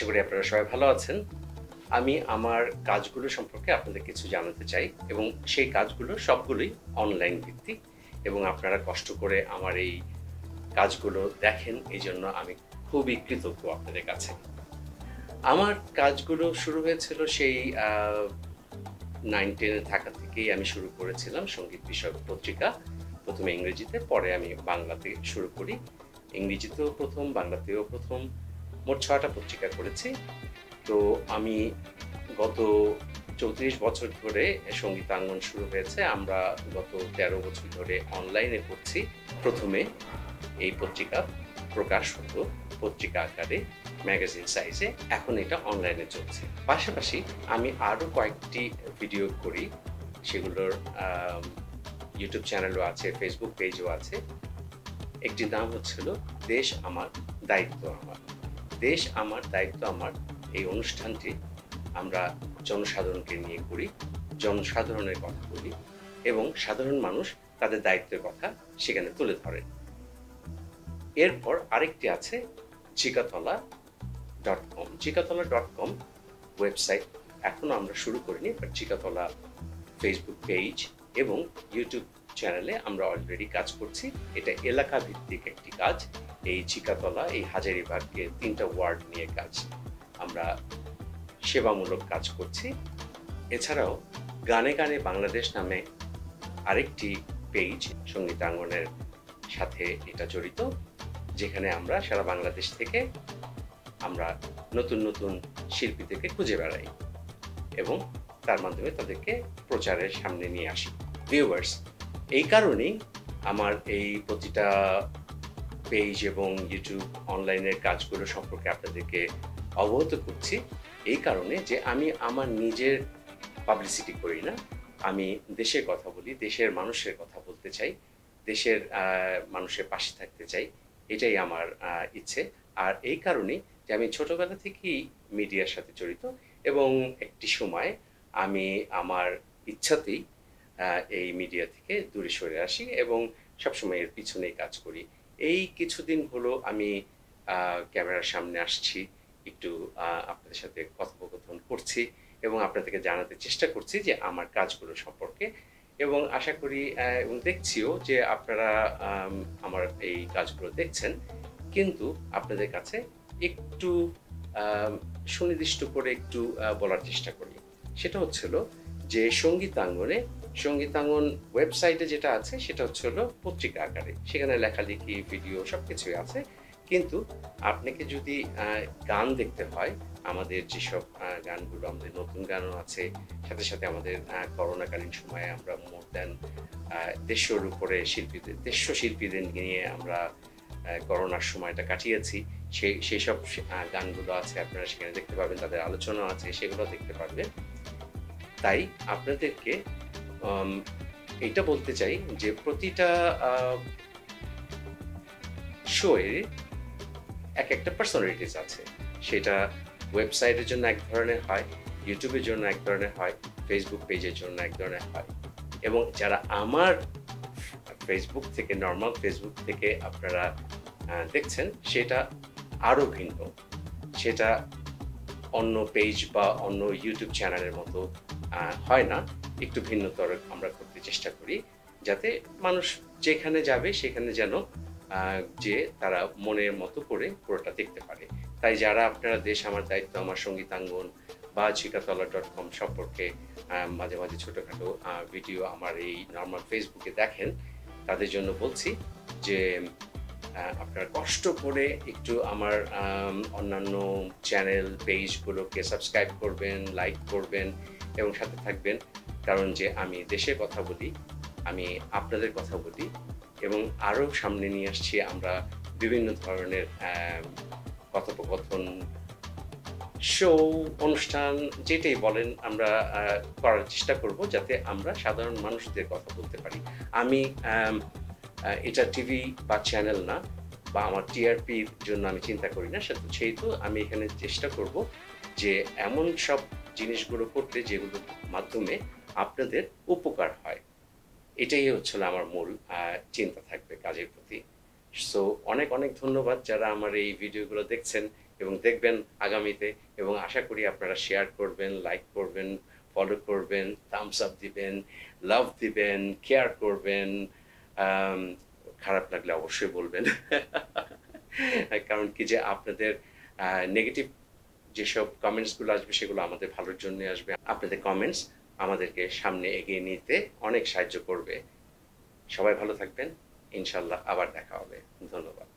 করি আপনারা সবাই ভালো আছেন। আমি আমার কাজগুলো সম্পর্কে আপনাদের কিছু জানাতে চাই এবং সেই কাজগুলো সবগুলোই অনলাইন ভিত্তিক এবং আপনারা কষ্ট করে আমার এই কাজগুলো দেখেন, এইজন্য আমি খুবই কৃতজ্ঞ আপনাদের কাছে। আমার কাজগুলো শুরু হয়েছিল সেই 9-10 এ থাকা থেকেই আমি শুরু করেছিলাম সঙ্গীত বিষয়ক পত্রিকা। ১ম এ ইংরেজিতে, পরে আমি বাংলাতে শুরু করি। ইংরেজিতেও ১ম, বাংলাতেও ১ম, মোট ৬ টা পত্রিকা করেছি। তো আমি গত ৩৪ বছর ধরে সঙ্গীতাঙ্গন শুরু হয়েছে। আমরা গত ১৩ বছর ধরে অনলাইনে করছি। ১ম এ এই পত্রিকা প্রকাশ হতো পত্রিকা আকারে, ম্যাগাজিন সাইজে। এখন এটা অনলাইনে চলছে। পাশাপাশি আমি আরও কয়েকটি ভিডিও করি। সেগুলোর ইউটিউব চ্যানেলও আছে, ফেসবুক পেজও আছে। একটির নাম হচ্ছিল দেশ আমার, দায়িত্ব আমার। দেশ আমার, দায়িত্ব আমার এই অনুষ্ঠানটি আমরা জনসাধারণকে নিয়ে করি, জনসাধারণের কথা বলি এবং সাধারণ মানুষ তাদের দায়িত্বের কথা সেখানে তুলে ধরেন। এরপর আরেকটি আছে চিকাতলা.com। চিকাতলা.com ওয়েবসাইট এখনো আমরা শুরু করিনি, বাট চিকাতলা ফেসবুক পেজ এবং ইউটিউব চ্যানেলে আমরা অলরেডি কাজ করছি। এটা এলাকা ভিত্তিক একটি কাজ। এই চিকাতলা, এই হাজারীবাগকে ৩টা ওয়ার্ড নিয়ে কাজ, আমরা সেবামূলক কাজ করছি। এছাড়াও গানে গানে বাংলাদেশ নামে আরেকটি পেজ সঙ্গীতাঙ্গনের সাথে এটা জড়িত, যেখানে আমরা সারা বাংলাদেশ থেকে আমরা নতুন নতুন শিল্পীদেরকে খুঁজে বেড়াই এবং তার মাধ্যমে তাদেরকে প্রচারের সামনে নিয়ে আসি। ভিউয়ার্স, এই কারণেই আমার এই প্রতিটা পেজ এবং ইউটিউব অনলাইনের কাজগুলো সম্পর্কে আপনাদেরকে অবগত করছি। এই কারণে যে আমি আমার নিজের পাবলিসিটি করি না, আমি দেশের কথা বলি, দেশের মানুষের কথা বলতে চাই, দেশের মানুষের পাশে থাকতে চাই, এটাই আমার ইচ্ছে। আর এই কারণেই যে আমি ছোটবেলা থেকেই মিডিয়ার সাথে জড়িত এবং একটি সময় আমি আমার ইচ্ছাতেই এই মিডিয়া থেকে দূরে সরে আসি এবং সবসময় এর পিছনেই কাজ করি। এই কিছুদিন হলো আমি ক্যামেরার সামনে আসছি, একটু আপনাদের সাথে কথোপকথন করছি এবং আপনাদেরকে জানাতে চেষ্টা করছি যে আমার কাজগুলো সম্পর্কে, এবং আশা করি এবং দেখছিও যে আপনারা আমার এই কাজগুলো দেখছেন। কিন্তু আপনাদের কাছে একটু সুনির্দিষ্ট করে একটু বলার চেষ্টা করি। সেটা হচ্ছিল যে সঙ্গীতাঙ্গন ওয়েবসাইটে যেটা আছে সেটা হচ্ছে হলো পত্রিকা আকারে, সেখানে লেখালেখি, ভিডিও সবকিছুই আছে। কিন্তু আপনাকে যদি গান দেখতে হয়, আমাদের যেসব গানগুলো, আমাদের নতুন গানও আছে, সাথে সাথে আমাদের করোনাকালীন সময়ে আমরা মোর দ্যান ১৫০ শিল্পীদের নিয়ে আমরা করোনার সময়টা কাটিয়েছি। সেই সব গানগুলো আছে, আপনারা সেখানে দেখতে পাবেন, তাদের আলোচনা আছে, সেগুলো দেখতে পারবেন। তাই আপনাদেরকে এইটা বলতে চাই যে প্রতিটা শোয়ে একটা পার্সোনালিটিস আছে। সেটা ওয়েবসাইটের জন্য এক ধরনের হয়, ইউটিউবের জন্য এক ধরনের হয়, ফেসবুক পেজের জন্য এক ধরনের হয়, এবং যারা আমার ফেসবুক থেকে, নর্মাল ফেসবুক থেকে আপনারা দেখছেন, সেটা আরও ভিন্ন। সেটা অন্য পেজ বা অন্য ইউটিউব চ্যানেলের মতো হয় না, একটু ভিন্নতর আমরা করতে চেষ্টা করি, যাতে মানুষ যেখানে যাবে সেখানে যেন যে তারা মনের মতো করে পুরোটা দেখতে পারে। তাই যারা আপনারা দেশ আমার, দায়িত্ব আমার, সঙ্গীতাঙ্গন বা চিকাতলা.com সম্পর্কে মাঝে মাঝে ছোটোখাটো ভিডিও আমার এই নর্মাল ফেসবুকে দেখেন, তাদের জন্য বলছি যে আপনারা কষ্ট করে একটু আমার অন্যান্য চ্যানেল পেজগুলোকে সাবস্ক্রাইব করবেন, লাইক করবেন এবং সাথে থাকবেন। কারণ যে আমি দেশের কথা বলি, আমি আপনাদের কথা বলি এবং আরও সামনে নিয়ে আসছি আমরা বিভিন্ন ধরনের কথোপকথন, শো, অনুষ্ঠান, যেটাই বলেন, আমরা করার চেষ্টা করব যাতে আমরা সাধারণ মানুষদের কথা বলতে পারি। আমি এটা টিভি বা চ্যানেল না, বা আমার টিআরপির জন্য আমি চিন্তা করি না। সেহেতু আমি এখানে চেষ্টা করব যে এমন সব জিনিসগুলো করতে যেগুলোর মাধ্যমে আপনাদের উপকার হয়। এটাই হচ্ছিল আমার মূল চিন্তা থাকবে কাজের প্রতি। সো অনেক অনেক ধন্যবাদ যারা আমার এই ভিডিওগুলো দেখছেন এবং দেখবেন আগামীতে, এবং আশা করি আপনারা শেয়ার করবেন, লাইক করবেন, ফলো করবেন, থামস আপ দিবেন, লাভ দিবেন, কেয়ার করবেন। আম খারাপ লাগলে অবশ্যই বলবেন। কারণ কি যে আপনাদের নেগেটিভ যেসব কমেন্টসগুলো আসবে সেগুলো আমাদের ভালোর জন্যই আসবে। আপনাদের কমেন্টস আমাদেরকে সামনে এগিয়ে নিতে অনেক সাহায্য করবে। সবাই ভালো থাকবেন। ইনশাআল্লাহ আবার দেখা হবে। ধন্যবাদ।